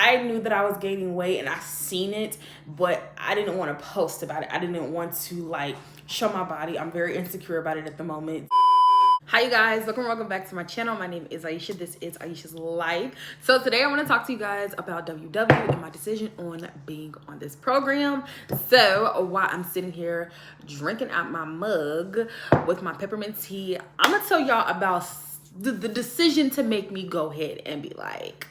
I knew that I was gaining weight and I seen it, but I didn't want to post about it. I didn't want to like show my body. I'm very insecure about it at the moment. Hi you guys, welcome back to my channel. My name is Aisha. This is Aisha's Life. So today I want to talk to you guys about WWE and my decision on being on this program. So while I'm sitting here drinking out my mug with my peppermint tea, I'm gonna tell y'all about the decision to make me go ahead and be like,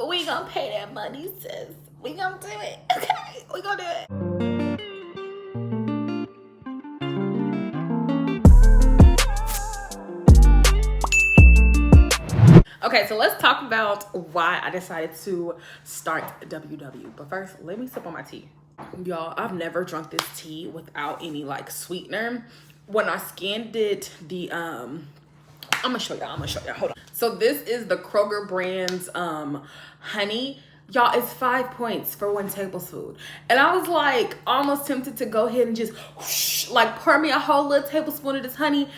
we gonna pay that money, sis. We gonna do it. Okay, we gonna do it. Okay, so let's talk about why I decided to start WWE. But first, let me sip on my tea. Y'all, I've never drunk this tea without any like sweetener. When I scanned it, I'm gonna show y'all, hold on. So this is the Kroger brand's honey. Y'all, it's 5 points for 1 tablespoon. And I was like almost tempted to go ahead and just whoosh, like pour me a whole little tablespoon of this honey.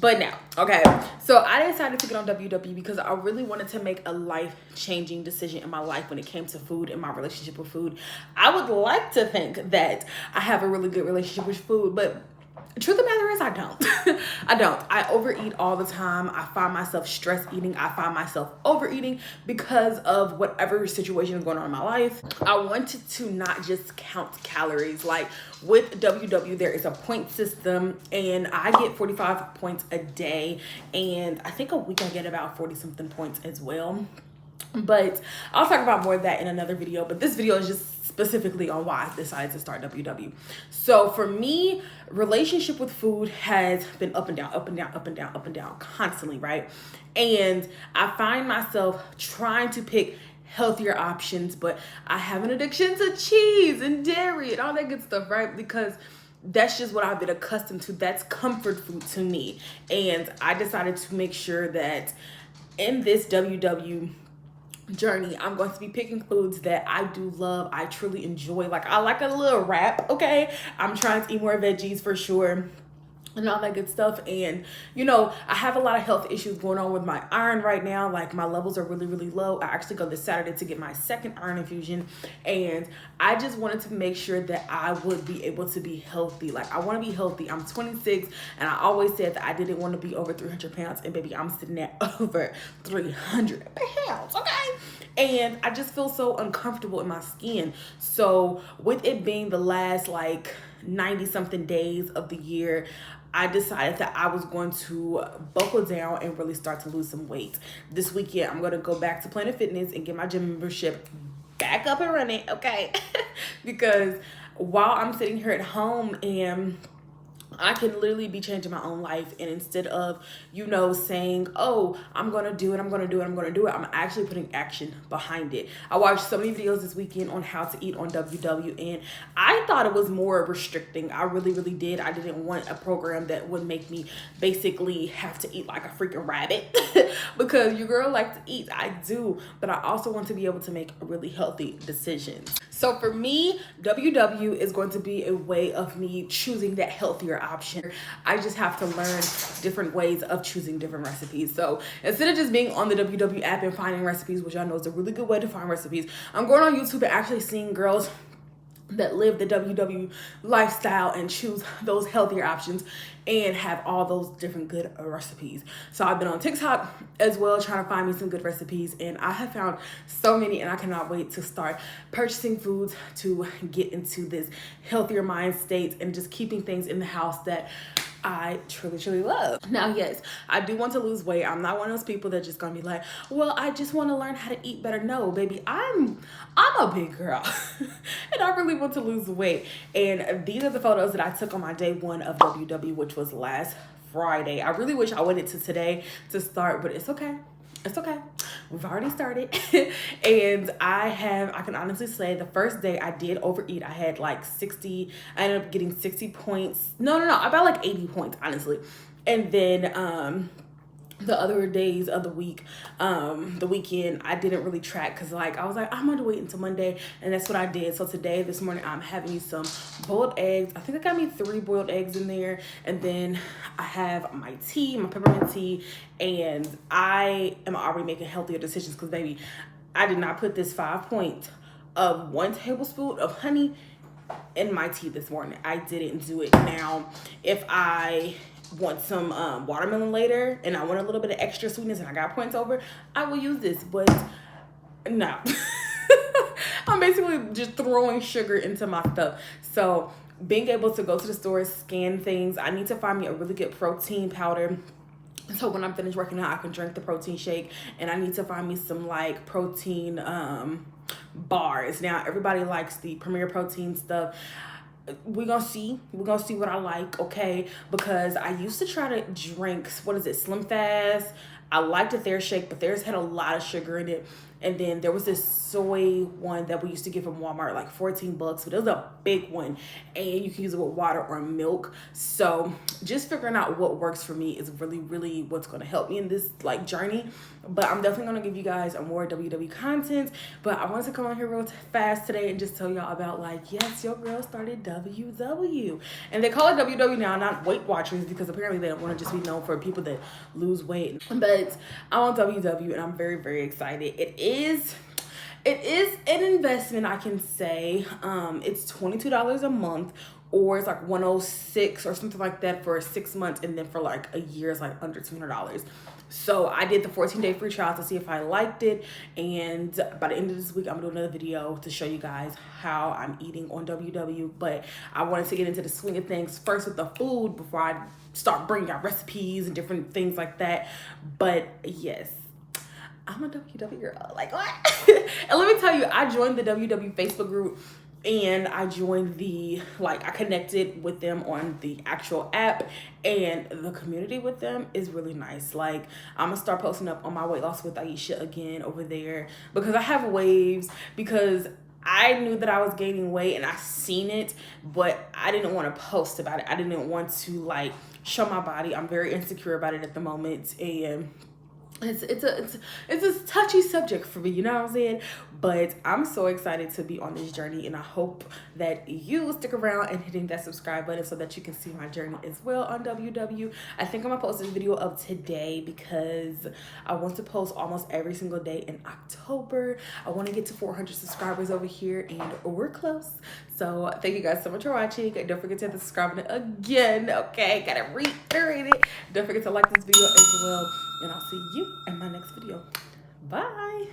But now, okay, so I decided to get on WWE because I really wanted to make a life-changing decision in my life when it came to food and my relationship with food. I would like to think that I have a really good relationship with food, but the truth of the matter is I don't. I don't. I overeat all the time. I find myself stress eating. I find myself overeating because of whatever situation is going on in my life. I wanted to not just count calories. Like with WW, there is a point system and I get 45 points a day. And I think a week I get about 40 something points as well. But I'll talk about more of that in another video. But this video is just specifically on why I decided to start WW. So for me, relationship with food has been up and down, up and down, up and down, up and down constantly, right? And I find myself trying to pick healthier options, but I have an addiction to cheese and dairy and all that good stuff, right? Because that's just what I've been accustomed to. That's comfort food to me. And I decided to make sure that in this WW journey, I'm going to be picking foods that I do love, I truly enjoy. Like I like a little wrap, okay? I'm trying to eat more veggies for sure and all that good stuff. And you know, I have a lot of health issues going on with my iron right now. Like my levels are really low. I actually go this Saturday to get my second iron infusion, and I just wanted to make sure that I would be able to be healthy. Like I want to be healthy. I'm 26 and I always said that I didn't want to be over 300 pounds, and baby, I'm sitting at over 300 pounds, okay? And I just feel so uncomfortable in my skin. So with it being the last like 90 something days of the year, I decided that I was going to buckle down and really start to lose some weight. This weekend, I'm going to go back to Planet Fitness and get my gym membership back up and running, okay? Because while I'm sitting here at home and I can literally be changing my own life, and instead of, you know, saying, oh, I'm gonna do it, I'm actually putting action behind it. I watched so many videos this weekend on how to eat on WW, and I thought it was more restricting. I really did. I didn't want a program that would make me basically have to eat like a freaking rabbit because your girl likes to eat. I do, but I also want to be able to make really healthy decisions. So for me, WW is going to be a way of me choosing that healthier option. I just have to learn different ways of choosing different recipes. So instead of just being on the WW app and finding recipes, which I know is a really good way to find recipes, I'm going on YouTube and actually seeing girls that live the WW lifestyle and choose those healthier options and have all those different good recipes. So I've been on TikTok as well trying to find me some good recipes, and I have found so many, and I cannot wait to start purchasing foods to get into this healthier mind state and just keeping things in the house that I truly love. Now, yes, I do want to lose weight. I'm not one of those people that just gonna be like, well, I just want to learn how to eat better. No, baby, I'm a big girl and I really want to lose weight. And these are the photos that I took on my day 1 of WW, which was last Friday. I really wish I waited to today to start, but it's okay. It's okay. We've already started. And I can honestly say the first day I did overeat. I had like 60, I ended up getting 60 points. No, about like 80 points, honestly. And then the other days of the week, the weekend, I didn't really track because like I was like, I'm gonna wait until Monday, and that's what I did. So today, this morning, I'm having me some boiled eggs. I think I got me 3 boiled eggs in there, and then I have my tea, my peppermint tea, and I am already making healthier decisions because baby, I did not put this 5 point of 1 tablespoon of honey in my tea this morning. I didn't do it. Now, if I want some watermelon later and I want a little bit of extra sweetness and I got points over, I will use this, but no. I'm basically just throwing sugar into my stuff. So being able to go to the store, scan things, I need to find me a really good protein powder. So when I'm finished working out, I can drink the protein shake, and I need to find me some like protein bars. Now everybody likes the Premier Protein stuff. We're gonna see what I like, okay? Because I used to try to drink, what is it, Slim Fast. I liked it, their shake, but theirs had a lot of sugar in it. And then there was this soy one that we used to get from Walmart, like 14 bucks, but it was a big one, and you can use it with water or milk. So just figuring out what works for me is really, really what's going to help me in this like journey. But I'm definitely going to give you guys more WWE content. But I wanted to come on here real fast today and just tell y'all about, like, yes, your girl started WW. And they call it WW now, not Weight Watchers, because apparently they don't want to just be known for people that lose weight. But I'm on WW and I'm very, very excited. It is an investment, I can say. It's $22 a month, or it's like $106 or something like that for 6 months, and then for like a year it's like under $200. So I did the 14-day free trial to see if I liked it, and by the end of this week I'm doing another video to show you guys how I'm eating on WW. But I wanted to get into the swing of things first with the food before I start bringing out recipes and different things like that. But yes, I'm a WW girl. Like, what? And let me tell you, I joined the WW Facebook group, and I joined I connected with them on the actual app, and the community with them is really nice. Like, I'm gonna start posting up on my weight loss with Aisha again over there, because I have waves, because I knew that I was gaining weight and I seen it, but I didn't want to post about it. I didn't want to like show my body. I'm very insecure about it at the moment, and it's a touchy subject for me, you know what I'm saying? But I'm so excited to be on this journey, and I hope that you stick around and hitting that subscribe button so that you can see my journey as well on WW. I think I'm gonna post this video of today because I want to post almost every single day in October. I want to get to 400 subscribers over here, and we're close. So thank you guys so much for watching. Don't forget to hit the subscribe button again, okay? Gotta reiterate it. Don't forget to like this video as well, and I'll see you in my next video. Bye.